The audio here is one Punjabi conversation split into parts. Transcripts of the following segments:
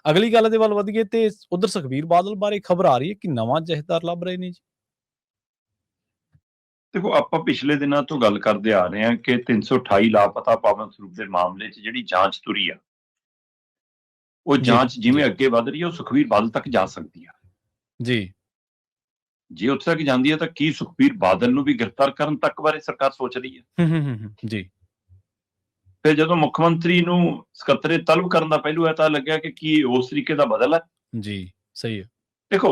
ਅਗਲੀ ਗੱਲ ਦੇ ਵੱਲ ਵਧੀਏ ਤੇ ਉਧਰ ਸੁਖਬੀਰ ਬਾਦਲ ਬਾਰੇ ਖਬਰ ਆ ਰਹੀ ਹੈ ਕਿ ਨਵਾਂ ਜਥੇਦਾਰ ਲੱਭ ਰਹੇ ਨੇ ਜੀ। ਦੇਖੋ, ਆਪਾਂ ਪਿਛਲੇ ਦਿਨਾਂ ਤੋਂ ਗੱਲ ਕਰਦੇ ਆ ਰਹੇ ਹਾਂ ਕਿ 328 ਲਾਪਤਾ ਪਾਵਨ ਸਰੂਪ ਦੇ ਮਾਮਲੇ 'ਚ ਜਿਹੜੀ ਜਾਂਚ ਤੁਰੀ ਆ, ਉਹ ਜੀ, ਜਾਂਚ ਜਿਵੇਂ ਅੱਗੇ ਵੱਧ ਰਹੀ ਹੈ, ਉਹ ਸੁਖਬੀਰ ਬਾਦਲ ਤੱਕ ਜਾ ਸਕਦੀ ਆ। ਜੀ। ਜੇ ਉੱਥੇ ਤੱਕ ਜਾਂਦੀ ਹੈ ਤਾਂ ਕੀ ਸੁਖਬੀਰ ਬਾਦਲ ਨੂੰ ਵੀ ਗ੍ਰਿਫਤਾਰ ਕਰਨ ਤੱਕ ਬਾਰੇ ਸਰਕਾਰ ਸੋਚ ਰਹੀ ਹੈ? ਜੀ। ਫਿਰ ਜਦੋਂ ਮੁੱਖ ਮੰਤਰੀ ਨੂੰ ਸਕੱਤਰੇ ਤਲਬ ਕਰਨ ਦਾ ਪਹਿਲੂ ਹੈ ਤਾਂ ਲੱਗਿਆ ਕਿ ਕੀ ਉਸ ਤਰੀਕੇ ਦਾ ਬਦਲ ਹੈ? ਜੀ, ਸਹੀ ਹੈ। ਦੇਖੋ,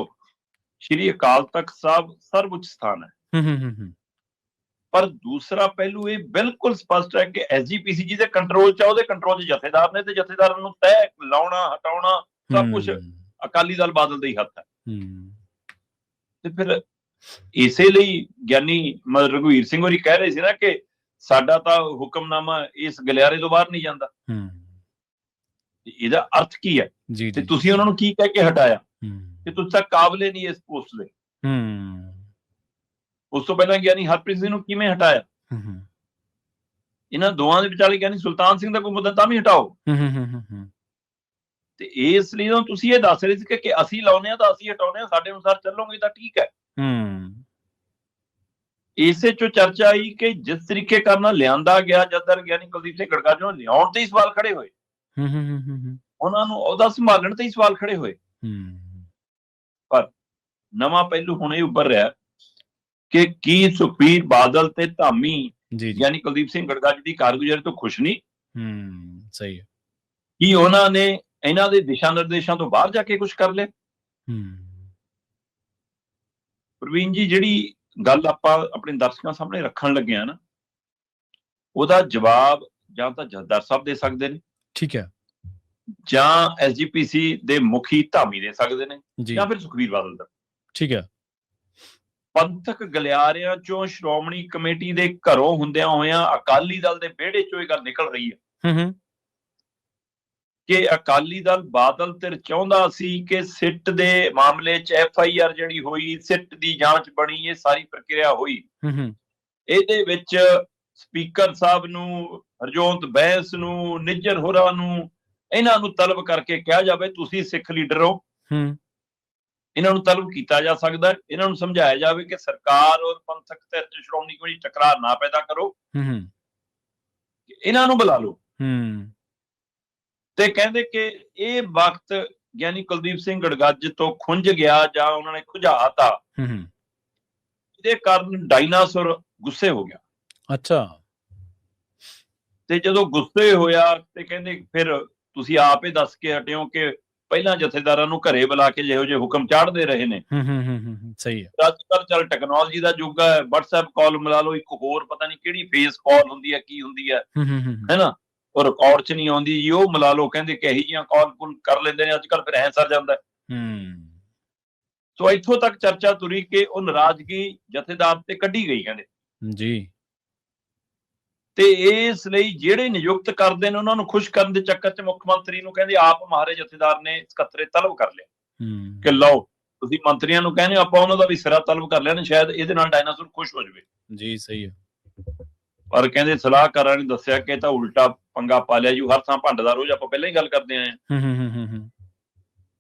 ਸ਼੍ਰੀ ਅਕਾਲ ਤਖਤ ਸਾਹਿਬ ਸਰਵਉੱਚ ਸਥਾਨ ਹੈ, ਪਰ ਦੂਸਰਾ ਪਹਿਲੂ ਇਹ ਬਿਲਕੁਲ ਸਪਸ਼ਟ ਹੈ ਕਿ ਐਸਜੀਪੀਸੀ ਜਿਹਦੇ ਕੰਟਰੋਲ 'ਚ ਆ, ਉਹਦੇ ਕੰਟਰੋਲ 'ਚ ਜਥੇਦਾਰ ਨੇ, ਤੇ ਜਥੇਦਾਰਾਂ ਨੂੰ ਤੈਅ ਲਾਉਣਾ, ਹਟਾਉਣਾ ਸਭ ਕੁਝ ਅਕਾਲੀ ਦਲ ਬਾਦਲ ਦੇ ਹੀ ਹੱਥ ਹੈ। ਤੇ ਫਿਰ ਇਸੇ ਲਈ ਗਿਆਨੀ ਰਘੁਵੀਰ ਸਿੰਘ ਹੋਰੀ ਕਹਿ ਰਹੇ ਸੀ ਨਾ ਕਿ ਸਾਡਾ ਤਾਂ ਹੁਕਮਨਾਮਾ ਇਸ ਗਲਿਆਰੇ ਤੋਂ ਬਾਹਰ ਨਹੀਂ ਜਾਂਦਾ। ਇਹਦਾ ਅਰਥ ਕੀ ਹੈ? ਤੇ ਤੁਸੀਂ ਉਹਨਾਂ ਨੂੰ ਕੀ ਕਹਿ ਕੇ ਹਟਾਇਆ ਕਿ ਤੁਸੀਂ ਤਾਂ ਕਾਬਲੇ ਨਹੀਂ ਇਸ ਪੋਸਟ ਦੇ। ਉਸ ਤੋਂ ਪਹਿਲਾਂ ਗਿਆਨੀ ਹਰਪ੍ਰੀਤ ਸਿੰਘ ਨੂੰ ਕਿਵੇਂ ਹਟਾਇਆ? ਇਹਨਾਂ ਦੋਵਾਂ ਦੇ ਵਿਚਾਲੇ ਗਿਆਨੀ ਸੁਲਤਾਨ ਸਿੰਘ ਦਾ ਕੋਈ ਮੁੱਦਾ ਤਾਂ ਵੀ ਹਟਾਓ। ਤੇ ਇਸ ਲਈ ਤੁਸੀਂ ਇਹ ਦੱਸ ਰਹੇ ਸੀ ਕਿ ਅਸੀਂ ਲਾਉਂਦੇ ਹਾਂ ਤਾਂ ਅਸੀਂ ਹਟਾਉਂਦੇ ਹਾਂ, ਸਾਡੇ ਅਨੁਸਾਰ ਚੱਲੋਗੇ ਤਾਂ ਠੀਕ ਹੈ। ਇਸੇ ਚੋਂ ਚਰਚਾ ਆਈ ਕਿ ਜਿਸ ਤਰੀਕੇ ਕਰਨਾ ਲਿਆਂਦਾ ਗਿਆ, ਜਦ ਗਿਆਨੀ ਕੁਲਦੀਪ ਸਿੰਘ ਗੜਗਾਜ ਨੂੰ ਲਿਆਉਣ ਤੇ ਹੀ ਸਵਾਲ ਖੜੇ ਹੋਏ, ਉਹਨਾਂ ਨੂੰ ਉਹਦਾ ਸੰਭਾਲਣ ਤੇ ਹੀ ਸਵਾਲ ਖੜੇ ਹੋਏ। ਪਰ ਨਵਾਂ ਪਹਿਲੂ ਹੁਣ ਇਹ ਉੱਭਰ ਰਿਹਾ ਕਿ ਕੀ ਸੁਖਬੀਰ ਬਾਦਲ ਤੇ ਧਾਮੀ ਯਾਨੀ ਕੁਲਦੀਪ ਸਿੰਘ ਗੜਗਾਜ ਦੀ ਕਾਰਗੁਜ਼ਾਰੀ ਤੋਂ ਖੁਸ਼ ਨਹੀਂ? ਸਹੀ ਹੈ। ਕੀ ਉਹਨਾਂ ਨੇ ਇਹਨਾਂ ਦੇ ਦਿਸ਼ਾ ਨਿਰਦੇਸ਼ਾਂ ਤੋਂ ਬਾਹਰ ਜਾ ਕੇ ਕੁਝ ਕਰ ਲਿਆ? ਪ੍ਰਵੀਨ ਜੀ, ਜਿਹੜੀ ਗੱਲ ਆਪਾਂ ਆਪਣੇ ਦਰਸ਼ਕਾਂ ਸਾਹਮਣੇ ਰੱਖਣ ਲੱਗੇ ਆ ਨਾ, ਉਹਦਾ ਜਵਾਬ ਜਾਂ ਤਾਂ ਜਥੇਦਾਰ ਸਾਹਿਬ ਦੇ ਸਕਦੇ ਨੇ, ਠੀਕ ਹੈ, ਜਾਂ ਐਸਜੀਪੀਸੀ ਦੇ ਮੁਖੀ ਧਾਮੀ ਦੇ ਸਕਦੇ ਨੇ, ਜਾਂ ਫਿਰ ਸੁਖਬੀਰ ਬਾਦਲ ਦਾ। ਠੀਕ ਹੈ। ਪੰਥਕ ਗਲਿਆਰਿਆਂ ਚੋਂ ਸ਼੍ਰੋਮਣੀ ਕਮੇਟੀ ਦੇ ਘਰੋਂ ਹੁੰਦਿਆਂ ਹੋਇਆਂ ਅਕਾਲੀ ਦਲ ਦੇ ਵਿਹੜੇ ਚੋਂ ਇਹ ਗੱਲ ਨਿਕਲ ਰਹੀ ਹੈ ਕਿ ਅਕਾਲੀ ਦਲ ਬਾਦਲ ਧਿਰ ਚਾਹੁੰਦਾ ਸੀ ਕਿ ਸਿੱਟ ਦੇ ਮਾਮਲੇ 'ਚ FIR ਜਿਹੜੀ ਹੋਈ, ਸਿੱਟ ਦੀ ਜਾਂਚ ਬਣੀ, ਇਹ ਸਾਰੀ ਪ੍ਰਕਿਰਿਆ ਹੋਈ, ਇਹਦੇ ਵਿੱਚ ਸਪੀਕਰ ਸਾਹਿਬ ਨੂੰ, ਹਰਜੋਤ ਬੈਂਸ ਨੂੰ, ਨਿੱਜਰ ਹੋਰਾਂ ਨੂੰ, ਇਹਨਾਂ ਨੂੰ ਤਲਬ ਕਰਕੇ ਕਿਹਾ ਜਾਵੇ ਤੁਸੀਂ ਸਿੱਖ ਲੀਡਰ ਹੋ, ਇਹਨਾਂ ਨੂੰ ਤਲਬ ਕੀਤਾ ਜਾ ਸਕਦਾ, ਇਹਨਾਂ ਨੂੰ ਸਮਝਾਇਆ ਜਾਵੇ ਕਿ ਸਰਕਾਰ ਔਰ ਪੰਥਕ ਧਿਰ 'ਚ ਸ਼੍ਰੋਮਣੀ ਕਮੇਟੀ ਟਕਰਾਅ ਨਾ ਪੈਦਾ ਕਰੋ, ਇਹਨਾਂ ਨੂੰ ਬੁਲਾ ਲਓ। ਤੇ ਕਹਿੰਦੇ ਕਿ ਇਹ ਵਕਤ ਗਿਆਨੀ ਕੁਲਦੀਪ ਸਿੰਘ ਗੜਗੱਜ ਤੋਂ ਖੁੰਝ ਗਿਆ, ਜਾਂ ਉਹਨਾਂ ਨੇ ਖੁਝਾਤਾ, ਇਹਦੇ ਕਾਰਨ ਡਾਇਨਾਸੌਰ ਗੁੱਸੇ ਹੋ ਗਿਆ। ਅੱਛਾ। ਤੇ ਜਦੋਂ ਗੁੱਸੇ ਹੋਇਆ ਤੇ ਕਹਿੰਦੇ ਫਿਰ ਤੁਸੀਂ ਆਪ ਹੀ ਦੱਸ ਕੇ ਹਟਿਓ ਕਿ ਪਹਿਲਾਂ ਜਥੇਦਾਰਾਂ ਨੂੰ ਘਰੇ ਬੁਲਾ ਕੇ ਜਿਹੋ ਜਿਹੇ ਹੁਕਮ ਚਾੜਦੇ ਰਹੇ ਨੇ। ਸਹੀ ਹੈ। ਅੱਜ ਕੱਲ੍ਹ ਚੱਲ ਟੈਕਨੋਲੋਜੀ ਦਾ ਯੁੱਗ ਹੈ, WhatsApp ਕਾਲ ਮਿਲਾ ਲਓ, ਇੱਕ ਹੋਰ ਪਤਾ ਨਹੀਂ ਕਿਹੜੀ ਫੇਸ ਕਾਲ ਹੁੰਦੀ ਹੈ, ਕੀ ਹੁੰਦੀ ਹੈ, ਹੈਨਾ, ਉਹ ਰਿਕਾਰਡ 'ਚ ਨਹੀਂ ਆਉਂਦੀ ਜੀ, ਉਹ ਮਿਲਾ ਲਓ। ਕਹਿੰਦੇ ਕਿ ਇਹੋ ਜਿਹੀਆਂ ਕਾਲ ਕੁਲ ਕਰ ਲੈਂਦੇ ਨੇ ਅੱਜ ਕੱਲ੍ਹ, ਫਿਰ ਐਂ ਸਰ ਜਾਂਦਾ। ਸੋ ਇੱਥੋਂ ਤੱਕ ਚਰਚਾ ਤੁਰੀ ਕਿ ਉਹ ਨਾਰਾਜ਼ਗੀ ਜਥੇਦਾਰ ਤੇ ਕੱਢੀ ਗਈ, ਕਹਿੰਦੇ ਜੀ। ਤੇ ਇਸ ਲਈ ਜਿਹੜੇ ਨਿਯੁਕਤ ਕਰਦੇ ਨੇ ਉਹਨਾਂ ਨੂੰ ਖੁਸ਼ ਕਰਨ ਦੇ ਚੱਕਰ 'ਚ ਮੁੱਖ ਮੰਤਰੀ ਨੂੰ ਕਹਿੰਦੇ ਆਪ ਮਹਾਰੇ ਜਥੇਦਾਰ ਨੇ ਸਕੱਤਰੇ ਤਲਬ ਕਰ ਲਿਆ ਕਿ ਲਓ ਤੁਸੀਂ ਮੰਤਰੀਆਂ ਨੂੰ ਕਹਿੰਦੇ ਆਪਾਂ ਉਹਨਾਂ ਦਾ ਵੀ ਸਿਰਾ ਤਲਬ ਕਰ ਲਿਆ ਨੇ, ਸ਼ਾਇਦ ਇਹਦੇ ਨਾਲ ਡਾਇਨਾਸੌਰ ਖੁਸ਼ ਹੋ ਜਾਵੇ। ਜੀ ਸਹੀ ਹੈ। ਪਰ ਕਹਿੰਦੇ ਸਲਾਹਕਾਰਾਂ ਨੇ ਦੱਸਿਆ ਕਿ ਤਾਂ ਉਲਟਾ ਪੰਗਾ ਪਾ ਲਿਆ ਜੀ, ਹਰ ਥਾਂ ਭੰਡ ਦਾ ਰੋਜ਼ ਆਪਾਂ ਪਹਿਲਾਂ ਹੀ ਗੱਲ ਕਰਦੇ ਆਏ ਹਾਂ,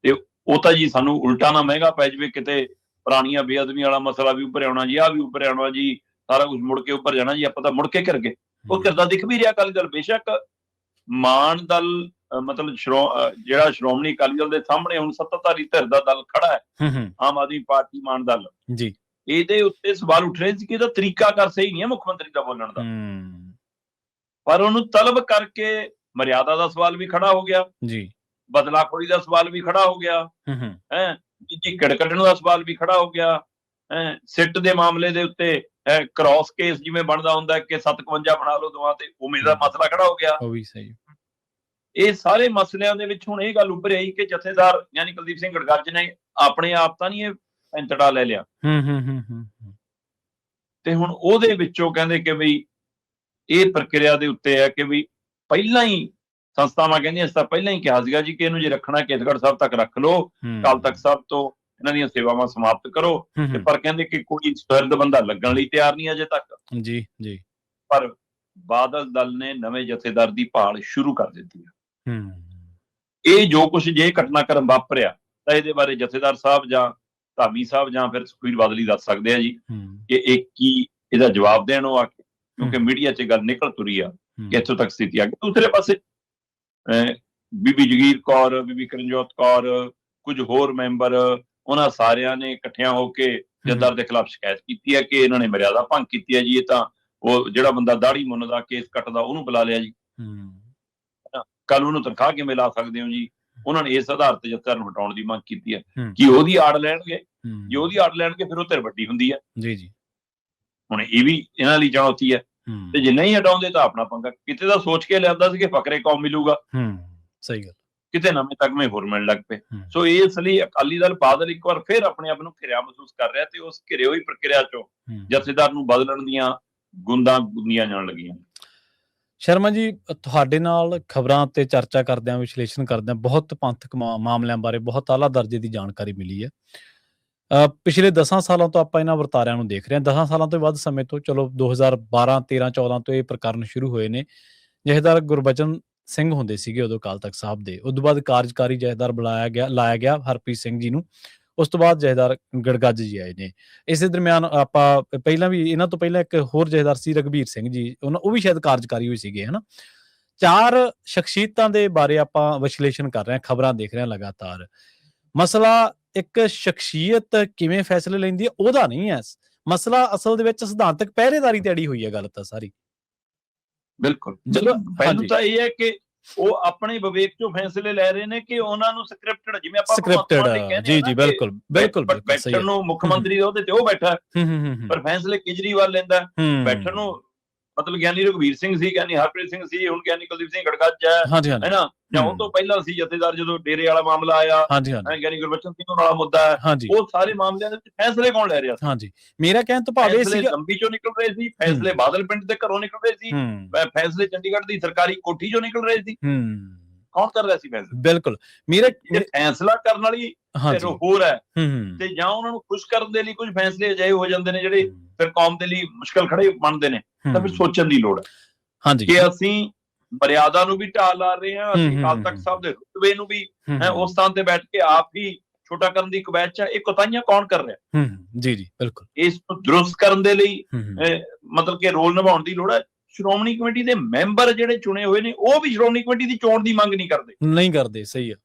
ਤੇ ਉਹ ਤਾਂ ਜੀ ਸਾਨੂੰ ਉਲਟਾ ਨਾ ਮਹਿੰਗਾ ਪੈ ਜਾਵੇ, ਕਿਤੇ ਪੁਰਾਣੀਆਂ ਬੇਅਦਬੀ ਵਾਲਾ ਮਸਲਾ ਵੀ ਉੱਭਰ ਆਉਣਾ ਜੀ, ਆਹ ਵੀ ਉੱਭਰ ਆਉਣਾ ਜੀ, ਸਾਰਾ ਕੁਝ ਮੁੜ ਕੇ ਉੱਭਰ ਜਾਣਾ ਜੀ, ਆਪਾਂ ਤਾਂ ਮੁੜ ਕੇ ਘਿਰ ਗਏ। ਉਹ ਘਿਰਦਾ ਦਿਖ ਵੀ ਰਿਹਾ ਅਕਾਲੀ ਦਲ, ਬੇਸ਼ੱਕ ਮਾਨ ਦਲ ਮਤਲਬ ਜਿਹੜਾ ਸ਼੍ਰੋਮਣੀ ਅਕਾਲੀ ਦਲ ਦੇ ਸਾਹਮਣੇ ਹੁਣ ਸੱਤਾਧਾਰੀ ਧਿਰ ਦਾ ਦਲ ਖੜਾ ਹੈ, ਆਮ ਆਦਮੀ ਪਾਰਟੀ ਮਾਨ ਦਲ ਜੀ, ਇਹਦੇ ਉੱਤੇ ਸਵਾਲ ਉੱਠ ਰਹੇ ਸੀ ਕਿ ਇਹਦਾ ਤਰੀਕਾਕਾਰ ਸਹੀ ਨਹੀਂ ਹੈ ਮੁੱਖ ਮੰਤਰੀ ਦਾ ਬੋਲਣ ਦਾ। ਪਰ ਉਹਨੂੰ ਤਲਬ ਕਰਕੇ ਮਰਿਆਦਾ ਦਾ ਸਵਾਲ ਵੀ ਖੜਾ ਹੋ ਗਿਆ ਜੀ, ਬਦਲਾਖੋਰੀ ਦਾ ਸਵਾਲ ਵੀ ਖੜਾ ਹੋ ਗਿਆ, ਹੈ ਜੀ, ਕੱਢਣ ਦਾ ਸਵਾਲ ਵੀ ਖੜਾ ਹੋ ਗਿਆ, ਸਿੱਟ ਦੇ ਮਾਮਲੇ ਦੇ ਉੱਤੇ ਕ੍ਰਾਸ ਕੇਸ ਜਿਵੇਂ ਬਣਦਾ ਹੁੰਦਾ ਕਿ 57 ਬਣਾ ਲਓ ਦੋਵਾਂ ਤੇ, ਉਵੇਂ ਦਾ ਮਸਲਾ ਖੜਾ ਹੋ ਗਿਆ। ਉਹ ਵੀ ਸਹੀ। ਇਹ ਸਾਰੇ ਮਸਲਿਆਂ ਦੇ ਵਿੱਚ ਹੁਣ ਇਹ ਗੱਲ ਉੱਭਰ ਆਈ ਕਿ ਜਥੇਦਾਰ ਯਾਨੀ ਕੁਲਦੀਪ ਸਿੰਘ ਗੜਗੱਜ ਨੇ ਆਪਣੇ ਆਪ ਤਾਂ ਨਹੀਂ ਇਹ ਪੈਂਤੜਾ ਲੈ ਲਿਆ, ਤੇ ਹੁਣ ਉਹਦੇ ਵਿੱਚੋਂ ਕਹਿੰਦੇ ਕਿ ਬਈ ਇਹ ਪ੍ਰਕਿਰਿਆ ਦੇ ਉੱਤੇ ਹੈ ਕਿ ਵੀ ਪਹਿਲਾਂ ਹੀ ਸੰਸਥਾਵਾਂ ਕਹਿੰਦੀਆਂ ਇਸ ਤਾਂ ਪਹਿਲਾਂ ਹੀ ਕਿਹਾ ਸੀਗਾ ਜੀ ਕਿ ਇਹਨੂੰ ਜੇ ਰੱਖਣਾ ਕੇਸਗੜ੍ਹ ਸਾਹਿਬ ਤੱਕ ਰੱਖ ਲਓ, ਅਕਾਲ ਤਖਤ ਸਾਹਿਬ ਤੋਂ ਇਹਨਾਂ ਦੀਆਂ ਸੇਵਾਵਾਂ ਸਮਾਪਤ ਕਰੋ, ਤੇ ਪਰ ਕਹਿੰਦੇ ਕਿ ਕੋਈ ਸੁਹਿਰਦ ਬੰਦਾ ਲੱਗਣ ਲਈ ਤਿਆਰ ਨਹੀਂ ਅਜੇ ਤੱਕ ਜੀ ਜੀ। ਪਰ ਬਾਦਲ ਦਲ ਨੇ ਨਵੇਂ ਜਥੇਦਾਰ ਦੀ ਭਾਲ ਸ਼ੁਰੂ ਕਰ ਦਿੱਤੀ ਹੈ। ਇਹ ਜੋ ਕੁਝ ਜੇ ਘਟਨਾਕ੍ਰਮ ਵਾਪਰਿਆ ਤਾਂ ਇਹਦੇ ਬਾਰੇ ਜਥੇਦਾਰ ਸਾਹਿਬ ਜਾਂ ਧਾਮੀ ਸਾਹਿਬ ਜਾਂ ਫਿਰ ਸੁਖਬੀਰ ਬਾਦਲ ਹੀ ਦੱਸ ਸਕਦੇ ਆ ਜੀ ਕਿ ਇਹ ਕੀ ਇਹਦਾ ਜਵਾਬ ਦੇਣ ਉਹ ਆ ਕੇ, ਕਿਉਂਕਿ ਮੀਡੀਆ 'ਚ ਗੱਲ ਨਿਕਲ ਤੁਰੀ ਆ ਕਿ ਇੱਥੋਂ ਤੱਕ ਸਥਿਤੀ ਆ ਗਈ। ਦੂਸਰੇ ਪਾਸੇ ਬੀਬੀ ਜਗੀਰ ਕੌਰ, ਬੀਬੀ ਕਰਨਜੋਤ ਕੌਰ, ਕੁਝ ਹੋਰ ਮੈਂਬਰ, ਉਹਨਾਂ ਸਾਰਿਆਂ ਨੇ ਇਕੱਠਿਆਂ ਹੋ ਕੇ ਜਥੇਦਾਰ ਦੇ ਖਿਲਾਫ ਸ਼ਿਕਾਇਤ ਕੀਤੀ ਹੈ ਕਿ ਇਹਨਾਂ ਨੇ ਮਰਿਆਦਾ ਭੰਗ ਕੀਤੀ ਹੈ ਜੀ। ਇਹ ਤਾਂ ਉਹ ਜਿਹੜਾ ਬੰਦਾ ਦਾੜੀ ਮੁੰਨ ਦਾ ਕੇਸ ਕੱਟਦਾ ਉਹਨੂੰ ਬੁਲਾ ਲਿਆ ਜੀ, ਕੱਲ ਉਹਨੂੰ ਤਨਖਾਹ ਕਿਵੇਂ ਲਾ ਸਕਦੇ ਹੋ ਜੀ। ਉਹਨਾਂ ਨੇ ਇਸ ਆਧਾਰ ਤੇ ਜਥੇਦਾਰ ਨੂੰ ਹਟਾਉਣ ਦੀ ਮੰਗ ਕੀਤੀ ਹੈ ਕਿ ਉਹਦੀ ਆੜ ਲੈਣਗੇ, ਜੇ ਉਹਦੀ ਆੜ ਲੈਣਗੇ ਫਿਰ ਉਹ ਧਿਰ ਵੱਡੀ ਹੁੰਦੀ ਹੈ ਜੀ ਜੀ। ਹੁਣ ਇਹ ਵੀ ਇਹਨਾਂ ਲਈ ਚੁਣੌਤੀ ਹੈ, ਤੇ ਜੇ ਨਹੀਂ ਹਟਾਉਂਦੇ ਤਾਂ ਆਪਣਾ ਪੰਗਾ। ਕਿਤੇ ਤਾਂ ਸੋਚ ਕੇ ਲਿਆਂਦਾ ਸੀ ਕਿ ਫਕਰੇ ਕੌਮ ਮਿਲੂਗਾ, ਸਹੀ ਗੱਲ, ਕਿਤੇ ਨਵੇਂ ਤਗਮੇ ਹੋਰ ਮਿਲਣ ਲੱਗ ਪਏ। ਸੋ ਇਸ ਲਈ ਅਕਾਲੀ ਦਲ ਬਾਦਲ ਇੱਕ ਵਾਰ ਫਿਰ ਆਪਣੇ ਆਪ ਨੂੰ ਘਿਰਿਆ ਮਹਿਸੂਸ ਕਰ ਰਿਹਾ, ਤੇ ਉਸ ਘਿਰੇ ਹੋਈ ਪ੍ਰਕਿਰਿਆ ਚੋਂ ਜਥੇਦਾਰ ਨੂੰ ਬਦਲਣ ਦੀਆਂ ਗੁੰਦਾਂ ਗੁੰਦੀਆਂ ਜਾਣ ਲੱਗੀਆਂ। ਸ਼ਰਮਾ ਜੀ, ਤੁਹਾਡੇ ਨਾਲ ਖਬਰਾਂ ਤੇ ਚਰਚਾ ਕਰਦਿਆਂ, ਵਿਸ਼ਲੇਸ਼ਣ ਕਰਦਿਆਂ ਬਹੁਤ ਪੰਥਕ ਮਾਮਲਿਆਂ ਬਾਰੇ ਬਹੁਤ ਆਲਾ ਦਰਜੇ ਦੀ ਜਾਣਕਾਰੀ ਮਿਲੀ ਹੈ। ਪਿਛਲੇ 10 ਸਾਲਾਂ ਤੋਂ ਆਪਾਂ ਇਹਨਾਂ ਵਰਤਾਰਿਆਂ ਨੂੰ ਦੇਖ ਰਹੇ ਹਾਂ। 10 ਸਾਲਾਂ ਤੋਂ ਵੱਧ ਸਮੇਂ ਤੋਂ, ਚਲੋ 2012, 13, 14 ਤੋਂ ਇਹ ਪ੍ਰਕਰਨ ਸ਼ੁਰੂ ਹੋਏ ਨੇ। ਜਥੇਦਾਰ ਗੁਰਬਚਨ ਸਿੰਘ ਹੁੰਦੇ ਸੀਗੇ ਉਦੋਂ ਅਕਾਲ ਤਖਤ ਸਾਹਿਬ ਦੇ। ਉਸ ਤੋਂ ਬਾਅਦ ਕਾਰਜਕਾਰੀ ਜਥੇਦਾਰ ਲਾਇਆ ਗਿਆ ਹਰਪ੍ਰੀਤ ਸਿੰਘ ਜੀ ਨੂੰ। ਉਸ ਤੋਂ ਬਾਅਦ ਜਥੇਦਾਰ ਗੜਗੱਜ ਜੀ ਆਏ ਨੇ। ਇਸੇ ਦਰਮਿਆਨ ਆਪਾਂ ਪਹਿਲਾਂ ਵੀ, ਇਹਨਾਂ ਤੋਂ ਪਹਿਲਾਂ ਇੱਕ ਹੋਰ ਜਥੇਦਾਰ ਸੀ ਰਘਬੀਰ ਸਿੰਘ ਜੀ, ਉਹ ਵੀ ਸ਼ਾਇਦ ਕਾਰਜਕਾਰੀ ਹੋਏ ਸੀਗੇ, ਹਨਾ। 4 ਸ਼ਖਸੀਅਤਾਂ ਦੇ ਬਾਰੇ ਆਪਾਂ ਵਿਸ਼ਲੇਸ਼ਣ ਕਰ ਰਹੇ ਹਾਂ, ਖਬਰਾਂ ਦੇਖ ਰਹੇ ਹਾਂ ਲਗਾਤਾਰ। ਮਸਲਾ ਇੱਕ ਸ਼ਖਸੀਅਤ ਕਿਵੇਂ ਫੈਸਲੇ ਲੈਂਦੀ ਹੈ ਉਹਦਾ ਨਹੀਂ ਹੈ, ਮਸਲਾ ਅਸਲ ਦੇ ਵਿੱਚ ਸਿਧਾਂਤਕ ਪਹਿਰੇਦਾਰੀ ਤੇ ਅੜੀ ਹੋਈ ਹੈ ਗੱਲ ਤਾਂ ਸਾਰੀ। ਬਿਲਕੁਲ, ਚਲੋ ਪਹਿਲਾਂ ਤਾਂ ਇਹ ਹੈ ਕਿ ਉਹ ਆਪਣੇ ਵਿਵੇਕ ਚੋਂ ਫੈਸਲੇ ਲੈ ਰਹੇ ਨੇ ਕਿ ਉਹਨਾਂ ਨੂੰ ਸਕ੍ਰਿਪਟਡ, ਜਿਵੇਂ ਆਪਾਂ ਸਕ੍ਰਿਪਟਡ, ਜੀ ਜੀ, ਬਿਲਕੁਲ ਬਿਲਕੁਲ, ਬੈਠਣ ਨੂੰ ਮੁੱਖ ਮੰਤਰੀ ਦੇ ਉਹਦੇ ਤੇ ਉਹ ਬੈਠਾ, ਪਰ ਫੈਸਲੇ ਕੇਜਰੀਵਾਲ ਲੈਂਦਾ। ਬੈਠਣ ਨੂੰ ਮਤਲਬ ਗਿਆਨੀ ਰਘਬੀਰ ਸਿੰਘ ਸੀ, ਗਿਆਨੀ ਹਰਪ੍ਰੀਤ ਸਿੰਘ ਸੀ, ਹੁਣ ਗਿਆਨੀ ਕੁਲਦੀਪ ਸਿੰਘ ਗੜਗੱਜ ਹੈ ਨਾ, ਜਾਂ ਉਹ ਤੋਂ ਪਹਿਲਾਂ ਸੀ ਜਥੇਦਾਰ ਜਦੋਂ ਡੇਰੇ ਵਾਲਾ ਮਾਮਲਾ ਆਇਆ, ਗਿਆਨੀ ਗੁਰਬਚਨ ਸਿੰਘ ਵਾਲਾ ਮੁੱਦਾ ਹੈ, ਉਹ ਸਾਰੇ ਮਾਮਲਿਆਂ ਦੇ ਵਿੱਚ ਫੈਸਲੇ ਕੌਣ ਲੈ ਰਿਹਾ ਸੀ? ਹਾਂਜੀ, ਮੇਰਾ ਕਹਿਣ ਤੋਂ ਭਾਵ ਇਹ ਸੀ ਲੰਬੀ ਚੋਂ ਨਿਕਲ ਰਹੇ ਸੀ ਫੈਸਲੇ, ਬਾਦਲ ਪਿੰਡ ਦੇ ਘਰੋਂ ਨਿਕਲ ਰਹੇ ਸੀ ਫੈਸਲੇ, ਚੰਡੀਗੜ੍ਹ ਦੀ ਸਰਕਾਰੀ ਕੋਠੀ ਚੋਂ ਨਿਕਲ ਰਹੇ ਸੀ। ਕੌਣ ਕਰ ਰਿਹਾ ਸੀ ਫੈਸਲੇ? ਬਿਲਕੁਲ, ਮੇਰਾ ਫੈਸਲਾ ਕਰਨ ਵਾਲੀ ਹੋਰ ਹੈ, ਤੇ ਜਾਂ ਉਹਨਾਂ ਨੂੰ ਖੁਸ਼ ਕਰਨ ਦੇ ਲਈ ਕੁਝ ਫੈਸਲੇ ਅਜਿਹੇ ਹੋ ਜਾਂਦੇ ਨੇ ਜਿਹੜੇ ਫਿਰ ਕੌਮ ਦੇ ਲਈ ਮੁਸ਼ਕਲ ਖੜੇ ਬਣਦੇ ਨੇ, ਤਾਂ ਫਿਰ ਸੋਚਣ ਦੀ ਲੋੜ ਹੈ ਕਿ ਅਸੀਂ ਮਰਿਆਦਾ ਨੂੰ ਵੀ ਢਾਲ ਲਾ ਰਹੇ ਹਾਂ, ਅਸੀਂ ਅਕਾਲ ਤਖਤ ਸਾਹਿਬ ਦੇ ਰੁਤਬੇ ਨੂੰ ਵੀ ਉਸ ਥਾਂ ਤੇ ਬੈਠ ਕੇ ਆਪ ਹੀ ਛੋਟਾ ਕਰਨ ਦੀ ਕਵਾਇਦ ਚ। ਇਹ ਕੋਤਾਹੀਆਂ ਕੌਣ ਕਰ ਰਿਹਾ? ਜੀ ਜੀ, ਬਿਲਕੁਲ। ਇਸ ਨੂੰ ਦਰੁਸਤ ਕਰਨ ਦੇ ਲਈ ਮਤਲਬ ਕਿ ਰੋਲ ਨਿਭਾਉਣ ਦੀ ਲੋੜ ਹੈ। ਸ਼੍ਰੋਮਣੀ ਕਮੇਟੀ ਦੇ ਮੈਂਬਰ ਜਿਹੜੇ ਚੁਣੇ ਹੋਏ ਨੇ, ਉਹ ਵੀ ਸ਼੍ਰੋਮਣੀ ਕਮੇਟੀ ਦੀ ਚੋਣ ਦੀ ਮੰਗ ਨਹੀਂ ਕਰਦੇ। ਸਹੀ ਹੈ।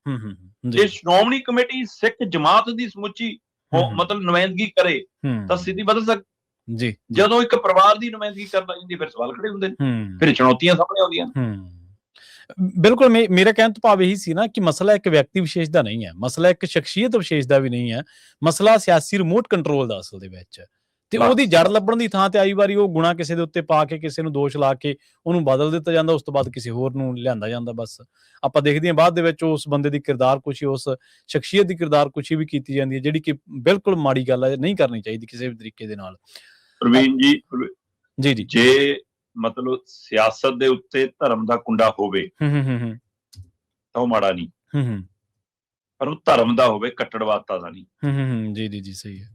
ਜੇ ਸ਼੍ਰੋਮਣੀ ਕਮੇਟੀ ਸਿੱਖ ਜਮਾਤ ਦੀ ਸਮੁੱਚੀ ਮਤਲਬ ਨੁਮਾਇੰਦਗੀ ਕਰੇ ਤਾਂ ਸਥਿਤੀ ਬਦਲ ਸਕਦੀ ਜੀ। ਜਦੋਂ ਇੱਕ ਪਰਿਵਾਰ ਦੀ ਨੁਮਾਇੰਦਗੀ ਕਰਨ ਲੱਗ ਜਾਂਦੀ, ਫਿਰ ਸਵਾਲ ਖੜੇ ਹੁੰਦੇ ਨੇ, ਫਿਰ ਚੁਣੌਤੀਆਂ ਸਾਹਮਣੇ ਆਉਂਦੀਆਂ। ਬਿਲਕੁਲ, ਮੇਰਾ ਕਹਿਣ ਤੋਂ ਭਾਵ ਇਹੀ ਸੀ ਨਾ ਕਿ ਮਸਲਾ ਇੱਕ ਵਿਅਕਤੀ ਵਿਸ਼ੇਸ਼ ਦਾ ਨਹੀਂ ਹੈ, ਮਸਲਾ ਇੱਕ ਸ਼ਖਸੀਅਤ ਵਿਸ਼ੇਸ਼ ਦਾ ਵੀ ਨਹੀਂ ਹੈ, ਮਸਲਾ ਸਿਆਸੀ ਰਿਮੋਟ ਕੰਟਰੋਲ ਦਾ ਅਸਲ ਦੇ ਵਿੱਚ। ਤੇ ਉਹਦੀ ਜੜ ਲੱਭਣ ਦੀ ਥਾਂ ਤੇ ਆਈ ਵਾਰੀ ਉਹ ਗੁਣਾ ਕਿਸੇ ਦੇ ਉੱਤੇ ਪਾ ਕੇ, ਕਿਸੇ ਨੂੰ ਦੋਸ਼ ਲਾ ਕੇ ਉਹਨੂੰ ਬਦਲ ਦਿੱਤਾ ਜਾਂਦਾ, ਉਸ ਤੋਂ ਬਾਅਦ ਕਿਸੇ ਹੋਰ ਨੂੰ ਲਿਆਂਦਾ ਜਾਂਦਾ। ਬਸ ਆਪਾਂ ਦੇਖਦੇ ਹਾਂ ਬਾਅਦ ਦੇ ਵਿੱਚ ਉਸ ਬੰਦੇ ਦੀ ਕਿਰਦਾਰਕੁਸ਼ੀ, ਉਸ ਸ਼ਖਸੀਅਤ ਦੀ ਕਿਰਦਾਰਕੁਸ਼ੀ ਵੀ ਕੀਤੀ ਜਾਂਦੀ ਹੈ, ਜਿਹੜੀ ਕਿ ਬਿਲਕੁਲ ਮਾੜੀ ਗੱਲ ਹੈ, ਨਹੀਂ ਕਰਨੀ ਚਾਹੀਦੀ ਕਿਸੇ ਵੀ ਤਰੀਕੇ ਦੇ ਨਾਲ। ਪ੍ਰਵੀਨ ਜੀ, ਜੀ ਜੀ, ਜੇ ਮਤਲਬ ਸਿਆਸਤ ਦੇ ਉੱਤੇ ਧਰਮ ਦਾ ਕੁੰਡਾ ਹੋਵੇ ਤਾਂ ਉਹ ਮਾੜਾ ਨਹੀਂ, ਪਰ ਉਹ ਧਰਮ ਦਾ ਹੋਵੇ, ਕੱਟੜਵਾਦਤਾ ਦਾ ਨਹੀਂ। ਜੀ ਜੀ ਜੀ, ਸਹੀ ਹੈ।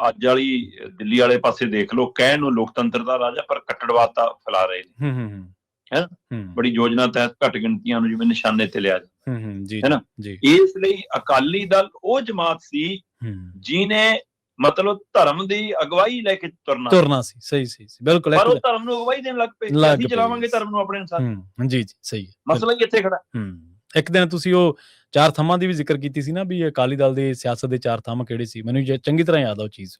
ਅੱਜ ਵਾਲੀ ਦਿੱਲੀ ਵਾਲੇ ਪਾਸੇ ਦੇਖ ਲਓ, ਕਹਿਣ ਨੂੰ ਲੋਕਤੰਤਰ ਦਾ ਰਾਜ ਹੈ, ਪਰ ਕੱਟੜਵਾਦਤਾ ਫੈਲਾ ਰਹੇ ਨੇ, ਬੜੀ ਯੋਜਨਾ ਤਹਿਤ ਘੱਟ ਗਿਣਤੀਆਂ ਨੂੰ ਜਿਵੇਂ ਨਿਸ਼ਾਨੇ ਤੇ ਲਿਆ ਹੈ ਨਾ। ਇਸ ਲਈ ਅਕਾਲੀ ਦਲ ਉਹ ਜਮਾਤ ਸੀ ਜਿਹਨੇ ਮਤਲਬ ਧਰਮ ਦੀ ਅਗਵਾਈ ਲੈ ਕੇ ਤੁਰਨਾ ਸੀ। ਸਹੀ, ਬਿਲਕੁਲ। ਪਰ ਉਹ ਧਰਮ ਨੂੰ ਅਗਵਾਈ ਦੇਣ ਲੱਗ ਪਏ, ਅਸੀਂ ਚਲਾਵਾਂਗੇ ਧਰਮ ਨੂੰ ਆਪਣੇ ਅਨੁਸਾਰ। ਜੀ ਜੀ, ਸਹੀ ਹੈ। ਮਸਲਾ ਹੀ ਇੱਥੇ ਖੜਾ। ਇੱਕ ਦਿਨ ਤੁਸੀਂ ਉਹ 4 ਥੰਮਾਂ ਦੀ ਵੀ ਜ਼ਿਕਰ ਕੀਤੀ ਸੀ ਨਾ, ਵੀ ਅਕਾਲੀ ਦਲ ਦੇ ਸਿਆਸਤ ਦੇ 4 ਥੰਮ ਕਿਹੜੇ ਸੀ, ਮੈਨੂੰ ਚੰਗੀ ਤਰ੍ਹਾਂ ਯਾਦ ਆ ਉਹ ਚੀਜ਼।